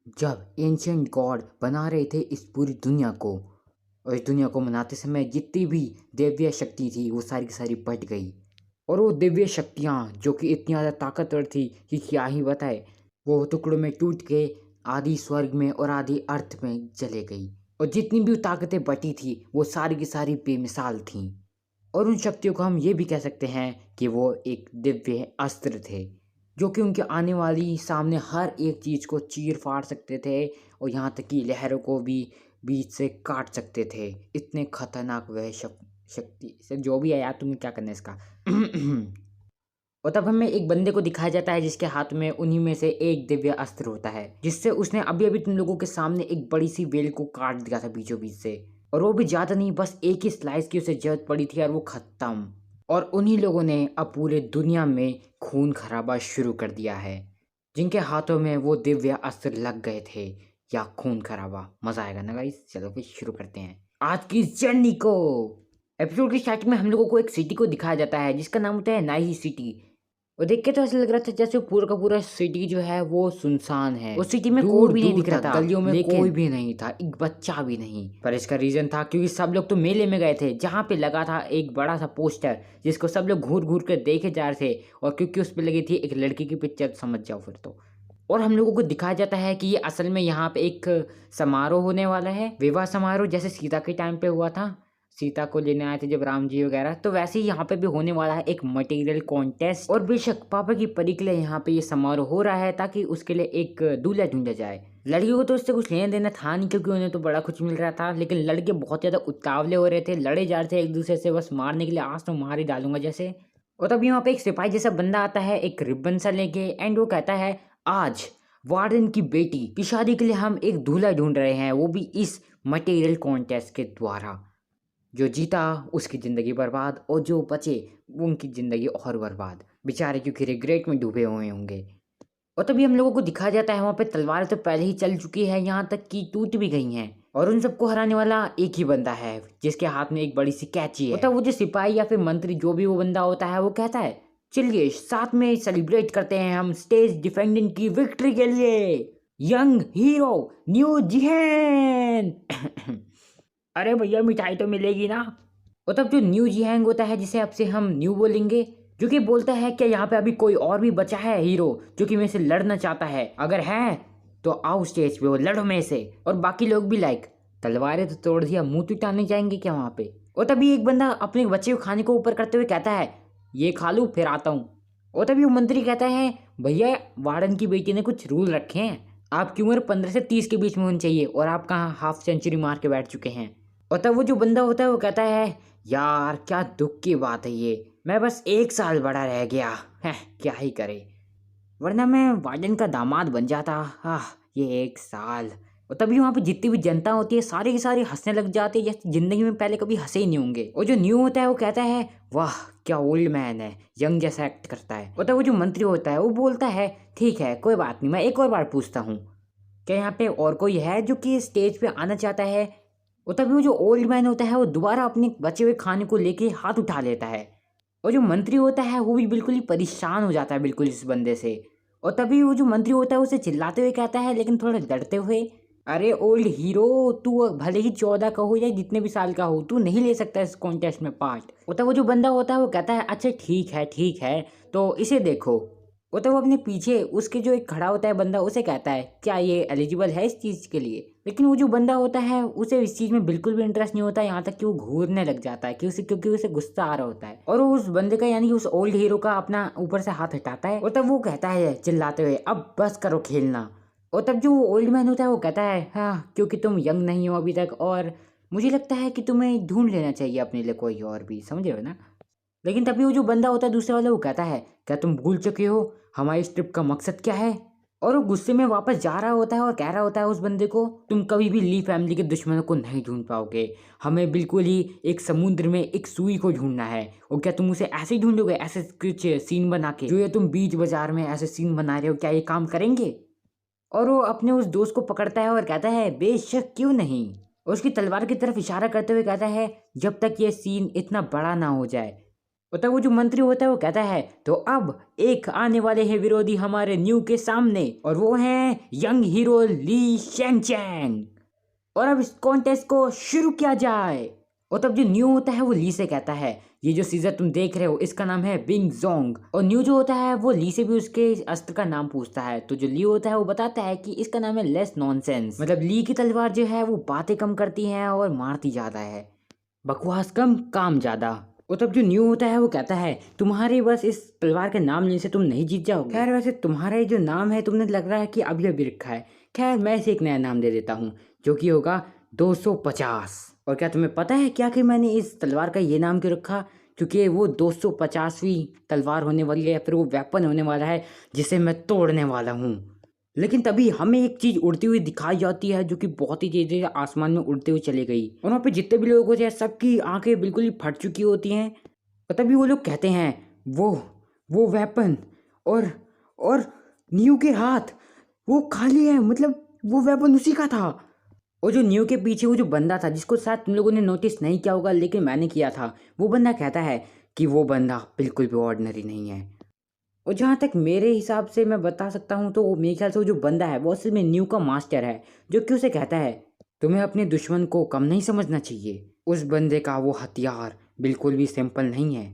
जब ancient God बना रहे थे इस पूरी दुनिया को, और इस दुनिया को बनाते समय जितनी भी दिव्य शक्ति थी वो सारी की सारी बट गई। और वो दिव्य शक्तियाँ जो कि इतनी ज़्यादा ताकतवर थी कि क्या ही बताए, वो टुकड़ों में टूट के आधी स्वर्ग में और आधी अर्थ में चले गई। और जितनी भी ताकतें बटी थी वो सारी की सारी बेमिसाल थीं। और उन शक्तियों को हम ये भी कह सकते हैं कि वो एक दिव्य अस्त्र थे, जो कि उनके आने वाली सामने हर एक चीज़ को चीर फाड़ सकते थे और यहाँ तक कि लहरों को भी बीच से काट सकते थे। इतने खतरनाक वह शक्ति से जो भी है यार, तुम्हें क्या करना है इसका। और तब हमें एक बंदे को दिखाया जाता है जिसके हाथ में उन्हीं में से एक दिव्य अस्त्र होता है, जिससे उसने अभी अभी तुम लोगों के सामने एक बड़ी सी वेल को काट दिया था बीचों बीच से। और वो भी ज़्यादा नहीं, बस एक ही स्लाइस की उसे जरूरत पड़ी थी और वो खत्म। और उन्हीं लोगों ने अब पूरे दुनिया में खून खराबा शुरू कर दिया है, जिनके हाथों में वो दिव्य अस्त्र लग गए थे, या खून खराबा। मजा आएगा ना गाइस, चलो फिर शुरू करते हैं आज की इस जर्नी को। एपिसोड की स्टार्टिंग में हम लोगों को एक सिटी को दिखाया जाता है जिसका नाम होता है नाई सिटी। और देख के तो ऐसा लग रहा था जैसे पूरा का पूरा सिटी जो है वो सुनसान है। उस सिटी में कोई भी नहीं दिख रहा था, गलियों में कोई भी नहीं था, एक बच्चा भी नहीं। पर इसका रीजन था क्योंकि सब लोग तो मेले में गए थे, जहाँ पे लगा था एक बड़ा सा पोस्टर जिसको सब लोग घूर घूर कर देखे जा रहे थे। और क्योंकि उस पर लगी थी एक लड़की की पिक्चर, समझ जाओ फिर तो। और हम लोगों को दिखाया जाता है कि ये असल में यहाँ पे एक समारोह होने वाला है, विवाह समारोह, जैसे सीता के टाइम पे हुआ था, सीता को लेने आए थे जब राम जी वगैरह। तो वैसे ही यहाँ पे भी होने वाला है एक मटेरियल कॉन्टेस्ट। और बेशक पापा की परी के लिए यहाँ पे ये समारोह हो रहा है ताकि उसके लिए एक दूल्हा ढूंढा जाए। लड़कियों को तो उससे कुछ लेना देना था नहीं क्योंकि उन्हें तो बड़ा कुछ मिल रहा था, लेकिन लड़के बहुत ज्यादा उतावले हो रहे थे, लड़े जा रहे थे एक दूसरे से, बस मारने के लिए, आज तो मार ही डालूंगा जैसे। और तब यहाँ पे एक सिपाही जैसा बंदा आता है एक रिबन सा लेके, एंड वो कहता है आज वार्डन की बेटी की शादी के लिए हम एक दूल्हा ढूंढ रहे हैं, वो भी इस मटेरियल कॉन्टेस्ट के द्वारा। जो जीता उसकी ज़िंदगी बर्बाद और जो बचे उनकी ज़िंदगी और बर्बाद, बेचारे क्योंकि रिग्रेट में डूबे हुए होंगे। और तभी हम लोगों को दिखाया जाता है वहाँ पे तलवारें तो पहले ही चल चुकी है, यहाँ तक कि टूट भी गई हैं। और उन सबको हराने वाला एक ही बंदा है जिसके हाथ में एक बड़ी सी कैची है। तो वो जो सिपाही या फिर मंत्री जो भी वो बंदा होता है वो कहता है चलिए साथ में सेलिब्रेट करते हैं हम स्टेज डिफेंडिंग की विक्ट्री के लिए, यंग हीरो न्यू जिहेन। अरे भैया मिठाई तो मिलेगी ना। और तब जो न्यू जिहैंग होता है, जिसे अब से हम न्यू बोलेंगे, जो कि बोलता है कि यहाँ पे अभी कोई और भी बचा है हीरो जो कि मेरे से लड़ना चाहता है, अगर है तो आओ स्टेज पे, वो लड़ो मेरे से। और बाकी लोग भी लाइक तलवारें तो तोड़ दिया, मुंह तो टाने जाएंगे क्या वहाँ पे। और तभी एक बंदा अपने बच्चे को खाने को ऊपर करते हुए कहता है ये खा लूँ फिर आता हूँ। और तभी वो मंत्री कहता है भैया वार्डन की बेटी ने कुछ रूल रखे हैं, आपकी उम्र 15 से 30 के बीच में होनी चाहिए और आप कहाँ हाफ सेंचुरी मार के बैठ चुके हैं। और तब वो जो बंदा होता है वो कहता है यार क्या दुख की बात है ये, मैं बस 1 साल बड़ा रह गया है, क्या ही करे, वरना मैं वार्डन का दामाद बन जाता। ये 1 साल। और तभी वहाँ पे जितनी भी जनता होती है सारी की सारी हंसने लग जाती है जैसे जिंदगी में पहले कभी हंसे ही नहीं होंगे। और जो न्यू होता है वो कहता है वाह क्या ओल्ड मैन है, यंग जैसा एक्ट करता है। और तब वो जो मंत्री होता है वो बोलता है ठीक है कोई बात नहीं, मैं एक और बार पूछता हूँ, क्या यहाँ पे और कोई है जो कि स्टेज पे आना चाहता है। और तभी वो जो ओल्ड मैन होता है वो दोबारा अपने बचे हुए खाने को लेके हाथ उठा लेता है। और जो मंत्री होता है वो भी बिल्कुल ही परेशान हो जाता है बिल्कुल इस बंदे से। और तभी वो जो मंत्री होता है उसे चिल्लाते हुए कहता है लेकिन थोड़ा डरते हुए, अरे ओल्ड हीरो तू भले ही 14 का हो या जितने भी साल का हो, तू नहीं ले सकता इस कॉन्टेस्ट में पार्ट। और तब वो जो बंदा होता है वो कहता है अच्छा ठीक है तो इसे देखो। वो तो वो अपने पीछे उसके जो एक खड़ा होता है बंदा उसे कहता है क्या ये एलिजिबल है इस चीज़ के लिए। लेकिन वो जो बंदा होता है उसे इस चीज़ में बिल्कुल भी इंटरेस्ट नहीं होता, यहाँ तक कि वो घूरने लग जाता है क्योंकि उसे गुस्सा आ रहा होता है। और वो उस बंदे का यानी कि उस ओल्ड हीरो का अपना ऊपर से हाथ हटाता है और तब वो कहता है चिल्लाते हुए अब बस करो खेलना। और तब जो ओल्ड मैन होता है वो कहता है हाँ क्योंकि तुम यंग नहीं हो अभी तक और मुझे लगता है कि तुम्हें ढूंढ लेना चाहिए अपने लिए कोई और भी, समझ रहे हो ना। लेकिन तभी वो जो बंदा होता है दूसरे वाला वो कहता है क्या तुम भूल चुके हो हमारी इस ट्रिप का मकसद क्या है। और वो गुस्से में वापस जा रहा होता है और कह रहा होता है उस बंदे को तुम कभी भी ली फैमिली के दुश्मनों को नहीं ढूंढ पाओगे, हमें बिल्कुल ही एक समुद्र में एक सुई को ढूंढना है। और क्या तुम उसे ऐसे ही ढूंढोगे, ऐसे कुछ सीन बना के जो ये तुम बीच बाजार में ऐसे सीन बना रहे हो, क्या ये काम करेंगे। और वो अपने उस दोस्त को पकड़ता है और कहता है बेशक क्यों नहीं। और उसकी तलवार की तरफ इशारा करते हुए कहता है जब तक ये सीन इतना बड़ा ना हो जाए और तब वो जो मंत्री होता है वो कहता है तो अब एक आने वाले हैं विरोधी हमारे न्यू के सामने, और वो हैं यंग हीरो ली शेंग चैंग, और अब इस कॉन्टेस्ट को शुरू किया जाए। और तब जो न्यू होता है वो ली से कहता है ये जो सीजर तुम देख रहे हो इसका नाम है बिंग जोंग, और न्यू जो होता है वो ली से भी उसके अस्त्र का नाम पूछता है, तो जो ली होता है वो बताता है कि इसका नाम है लेस नॉनसेंस, मतलब ली की तलवार जो है वो बातें कम करती है और मारती ज्यादा है, बकवास कम काम ज्यादा। और तब जो न्यू होता है वो कहता है तुम्हारी बस इस तलवार के नाम लेने से तुम नहीं जीत जाओगे, खैर वैसे तुम्हारा ये जो नाम है तुमने लग रहा है कि अभी अभी रखा है, खैर मैं इसे एक नया नाम दे देता हूँ जो कि होगा 250। और क्या तुम्हें पता है क्या कि मैंने इस तलवार का ये नाम क्यों रखा, क्योंकि वो 250वीं तलवार होने वाली है या फिर वो वेपन होने वाला है जिसे मैं तोड़ने वाला हूँ। लेकिन तभी हमें एक चीज उड़ती हुई दिखाई जाती है जो कि बहुत ही तेजी से आसमान में उड़ते हुए चली गई, और वहाँ पे जितने भी लोग होते हैं सबकी आंखें बिल्कुल ही फट चुकी होती हैं। और तभी वो लोग कहते हैं वो वो वेपन और और न्यू के हाथ वो खाली है, मतलब वो वेपन उसी का था। और जो न्यू के पीछे वो जो बंदा था जिसको शायद तुम लोगों ने नोटिस नहीं किया होगा लेकिन मैंने किया था, वो बंदा कहता है कि वो बंदा बिल्कुल भी ऑर्डिनरी नहीं है। और जहाँ तक मेरे हिसाब से मैं बता सकता हूँ तो वो मेरे ख्याल से वो जो बंदा है वो असल में न्यू का मास्टर है, जो कि उसे कहता है तुम्हें अपने दुश्मन को कम नहीं समझना चाहिए। उस बंदे का वो हथियार बिल्कुल भी सिंपल नहीं है,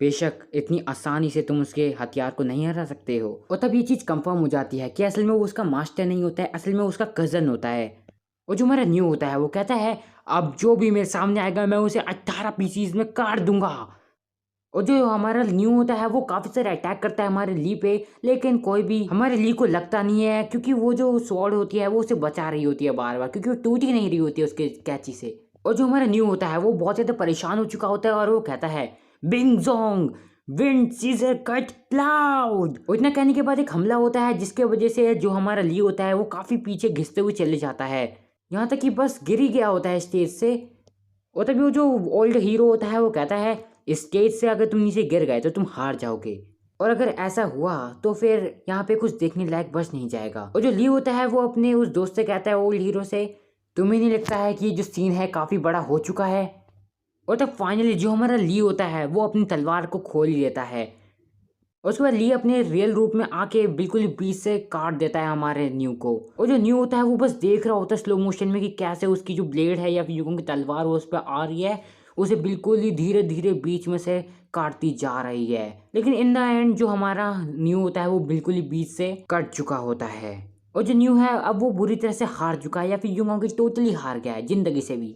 बेशक इतनी आसानी से तुम उसके हथियार को नहीं हरा सकते हो। और तब ये चीज़ कंफर्म हो जाती है कि असल में वो उसका मास्टर नहीं होता है, असल में वो उसका कज़न होता है। और जो हमारा न्यू होता है वो कहता है अब जो भी मेरे सामने आएगा मैं उसे 18 पीसीज में काट दूंगा। और जो हमारा न्यू होता है वो काफी सारे अटैक करता है हमारे ली पे, लेकिन कोई भी हमारे ली को लगता नहीं है क्योंकि वो जो स्वॉर्ड होती है वो उसे बचा रही होती है बार बार, क्योंकि वो टूट ही नहीं रही होती है उसके कैची से। और जो हमारा न्यू होता है वो बहुत ज्यादा परेशान हो चुका होता है और वो कहता है बिंग जोंग विंड सीजर कट क्लाउड। और इतना कहने के बाद एक हमला होता है जिसके वजह से जो हमारा ली होता है वो काफी पीछे घिसते हुए चले जाता है, यहाँ तक कि बस गिर ही गया होता है स्टेज से। और तभी वो जो ओल्ड हीरो होता है वो कहता है स्टेज से अगर तुम नीचे गिर गए तो तुम हार जाओगे, और अगर ऐसा हुआ तो फिर यहाँ पे कुछ देखने लायक बच नहीं जाएगा। और जो ली होता है वो अपने उस दोस्त से कहता है ओल्ड हीरो से तुम्हें नहीं लगता है कि जो सीन है काफ़ी बड़ा हो चुका है। और तब फाइनली जो हमारा ली होता है वो अपनी तलवार को खोल लेता है, और उसके बाद ली अपने रियल रूप में आके बिल्कुल ही बीच से काट देता है हमारे न्यू को। और जो न्यू होता है वो बस देख रहा होता है स्लो मोशन में कि कैसे उसकी जो ब्लेड है या फिर युगों की तलवार वो उस पर आ रही है, उसे बिल्कुल ही धीरे धीरे बीच में से काटती जा रही है। लेकिन इन द एंड जो हमारा न्यू होता है वो बिल्कुल ही बीच से कट चुका होता है, और जो न्यू है अब वो बुरी तरह से हार चुका है या फिर यूं कि टोटली हार गया है जिंदगी से भी।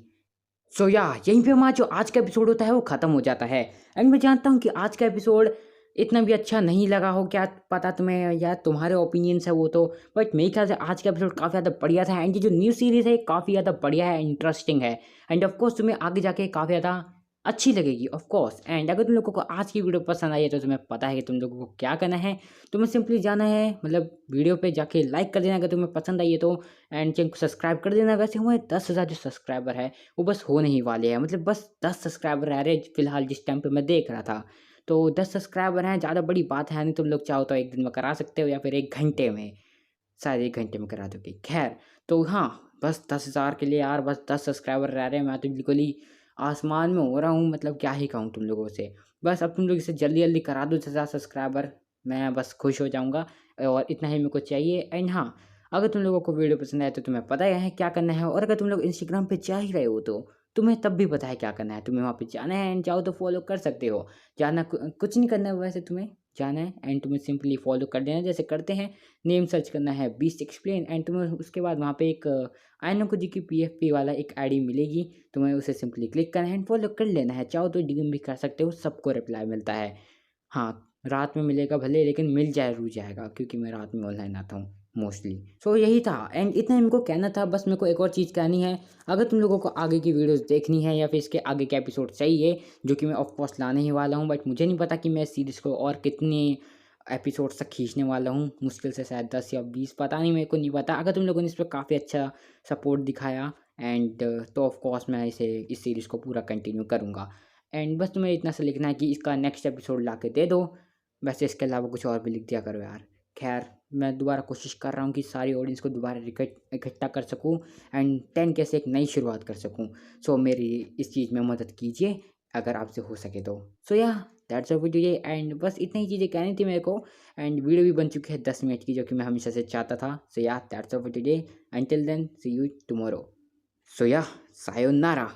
सो यहीं पे हमारा जो आज का एपिसोड होता है वो खत्म हो जाता है। एंड मैं जानता हूँ कि आज का एपिसोड इतना भी अच्छा नहीं लगा हो, क्या पता तुम्हें या तुम्हारे ओपिनियंस है वो तो, बट मेरे ख्याल से आज का एपिसोड काफ़ी ज़्यादा बढ़िया था। एंड ये जो न्यू सीरीज़ है काफ़ी ज़्यादा बढ़िया है, इंटरेस्टिंग है, एंड ऑफकोर्स तुम्हें आगे जाके काफ़ी ज़्यादा अच्छी लगेगी ऑफकोर्स। एंड अगर तुम लोगों को आज की वीडियो पसंद आई है तो तुम्हें पता है कि तुम लोगों को क्या करना है, तुम्हें सिंपली जाना है मतलब वीडियो पे जाके लाइक कर देना अगर तुम्हें पसंद आई है तो, एंड चैनल को सब्सक्राइब कर देना। वैसे हमारे 10,000 जो सब्सक्राइबर है वो बस होने ही वाले हैं, मतलब बस 10 सब्सक्राइबर रह रहे फिलहाल जिस टाइम पे मैं देख रहा था, तो 10 सब्सक्राइबर हैं, ज़्यादा बड़ी बात है नहीं। तुम लोग चाहो तो एक दिन में करा सकते हो या फिर 1 घंटे में, शायद 1 घंटे में करा दोगे। खैर तो हाँ, बस 10,000 के लिए यार बस 10 सब्सक्राइबर रह रहे हैं, मैं तो बिल्कुल ही आसमान में हो रहा हूँ, मतलब क्या ही कहूँ तुम लोगों से। बस अब तुम लोग इसे जल्दी जल्दी करा दो 10,000 सब्सक्राइबर, मैं बस खुश हो जाऊँगा, और इतना ही मेरे को चाहिए। एंड हाँ, अगर तुम लोगों को वीडियो पसंद आए तो तुम्हें पता ही है क्या करना है, और अगर तुम लोग इंस्टाग्राम पे जा ही रहे हो तो तुम्हें तब भी पता है क्या करना है, तुम्हें वहाँ पे जाना है एंड चाहो तो फॉलो कर सकते हो। जाना कुछ नहीं करना है वैसे, तुम्हें जाना है एंड तुम्हें सिंपली फॉलो कर देना जैसे करते हैं। नेम सर्च करना है बीस्ट एक्सप्लेन, एंड तुम्हें उसके बाद वहाँ पे एक आयनो को जी की PFP वाला एक आईडी मिलेगी, तुम्हें उसे सिंपली क्लिक करना है एंड फॉलो कर लेना है। चाहो तो डीएम भी कर सकते हो, सबको रिप्लाई मिलता है। हाँ, रात में मिलेगा भले लेकिन मिल जाए रू जाएगा, क्योंकि मैं रात में ऑनलाइन आता हूँ मोस्टली। सो यही था एंड इतना ही मेरे को कहना था। बस मेरे को एक और चीज़ कहनी है, अगर तुम लोगों को आगे की वीडियोस देखनी है या फिर इसके आगे के एपिसोड चाहिए, जो कि मैं ऑफकोर्स लाने ही वाला हूँ, बट मुझे नहीं पता कि मैं इस सीरीज़ को और कितने एपिसोड तक खींचने वाला हूँ, मुश्किल से शायद 10 या 20, पता नहीं, मेरे को नहीं पता। अगर तुम लोगों ने इस पर काफ़ी अच्छा सपोर्ट दिखाया एंड तो ऑफकोर्स मैं इस सीरीज़ को पूरा कंटिन्यू करूँगा। एंड बस तुम्हें इतना सा लिखना है कि इसका नेक्स्ट एपिसोड ला के दे दो, वैसे इसके अलावा कुछ और भी लिख दिया करो यार। खैर मैं दोबारा कोशिश कर रहा हूँ कि सारी ऑडियंस को दोबारा इकट्ठा कर सकूँ एंड 10K से एक नई शुरुआत कर सकूँ। सो मेरी इस चीज़ में मदद कीजिए अगर आपसे हो सके तो। सो yeah that's all for today. And बस इतनी ही चीज़ें कहनी थी मेरे को। एंड वीडियो भी बन चुकी है 10 मिनट की, जो कि मैं हमेशा से चाहता था। So yeah that's all for today, until then see you tomorrow. So yeah sayonara.